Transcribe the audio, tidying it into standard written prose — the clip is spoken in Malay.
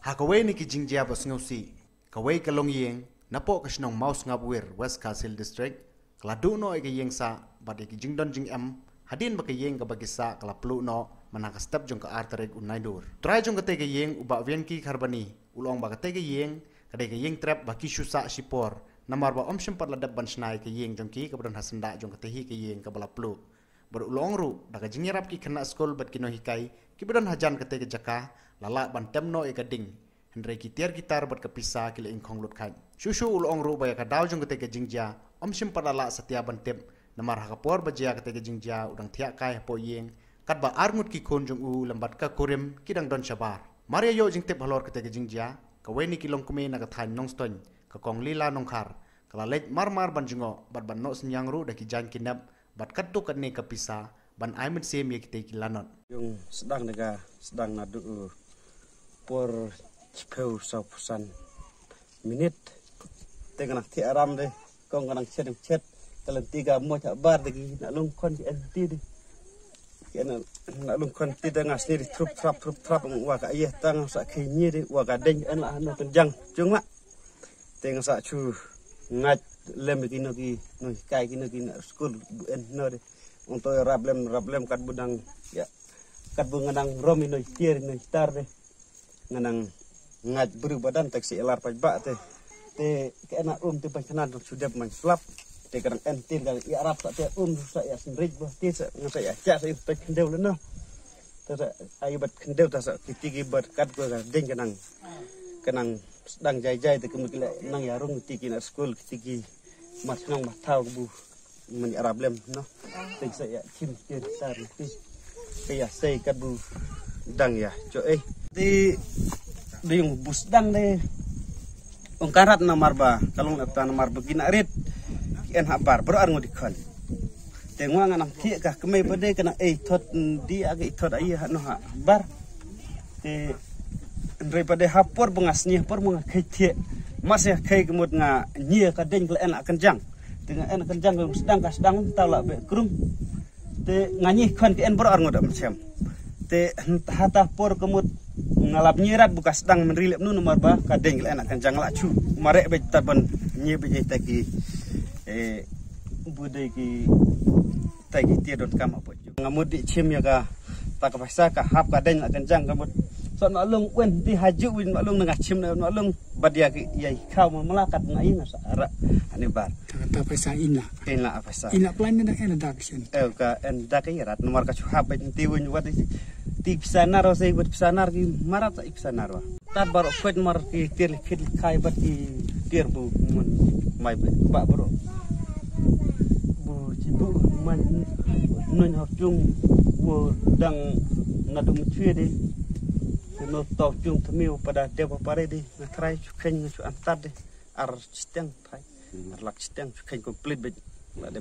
Hakaway ni kijingjia bos ngausi, kaway kalong yeng, napo kasnong maus ngabwir West Kasil District, kaladu no ay kayeng sa, bad kijingdon jing hadin ba kayeng kabagisa kalaplu no, manakastep jong ka arterik unaydur. Try jong katay kayeng uba vienki karbani, ulong ba katay kayeng, kaday kayeng trap baki syusa sipor, namar ba omsyem padladab bansnay kayeng jong ki kabron hasanda jong katahi kayeng kabalaplu. Berulong ru, daga jingyarap ki kena skol bat kinohikai, kibron hajan katay kajaka, lala bantem no ikading. Hendrai kitiar gitar bat kapisa kila ingkong lut kai. Shushu ulong ru baya kadau jong katay kajingja, omsyem padala setia bantem, namar hakapor bajia katay kajingja udang tiak kai hapo yeng, kat ba arngut ki kon jong lambat ka kurim kidang don syabar. Maria yo jing tip halor katay kajingja, kaweni kilong kume nagathain nong stony, kakong lila nongkar, kalalej marmar banjungo, bat ban no senyang ru daki jan kinap, bat katu katne kapisa, ban aimet sem ye kitay kilanot. Yung sedang nadu por cipeu sausan minit tengah ti aram deh kong kanang chet kalau tiga mo tak bar lagi nak lungkon di enti deh kena nak lungkon ti tengah sendiri trup trap wa ka ayah tang sa kini deh wa ka deng an lah no penjang chung mak tengah sa chu ngat lem kino ki no kai kino ki na school en no deh untuk rablem kat budang ya kat bunganang romi no tier no star deh nganang ngaj beri badan taksi elar pajbak te kena te pancanan sudah main slap te kadang entin kali ya arab tak te sa ya senrij bah te sa ngasa ya cak sa ta kendeu leno ta sa ayu bat kendeu ta sa kitigi bat kat go deng kenang sedang jai te kemukile nang ya rung tiki na school kitigi mas nang matau bu men arab lem no te sa ya kim te tar te ya sei kat bu dang ya co di yung busdang deh ungkarat namar ba kalung napta namar begina rit kian habar bro arngo dikon tengwa nganang ki ka kemai pade kena thot di age thot ai no ha bar te ndre pade hapor bungasnya por bunga kaitie masih kai kemut nga nyia ka deng kle enak kenjang dengan enak kenjang sedang ka sedang tala be krung te nganyi kon ki en bro arngo dam sem te hata por kemut ngalap nyirat bukas sedang menerilip nu nomor ba kadeng enak kencang lacu marek be taban nyi be taki budai ki taki tiadon kam apa ngamud di chim ya ka tak paksa ka hap kadeng kencang kamut so malung wen di haju win malung ngah chim malung badia ki yai kau melakat ngai ngasa ara ani bar kata paksa ina paksa ina plan na introduction ka endak irat nomor ka hap be tiwin wat ti pisanar o say buat pisanar ki marat sa pisanar wa tar baro kwet mar ki tir khid kai bat ki tir bu mun mai ba bro bu cibu man nun học chung wo dang nadum chue de no tok chung thmiu pada deba pare de na trai chuken chu antar de ar chiteng thai ar lak chiteng chuken complete be la de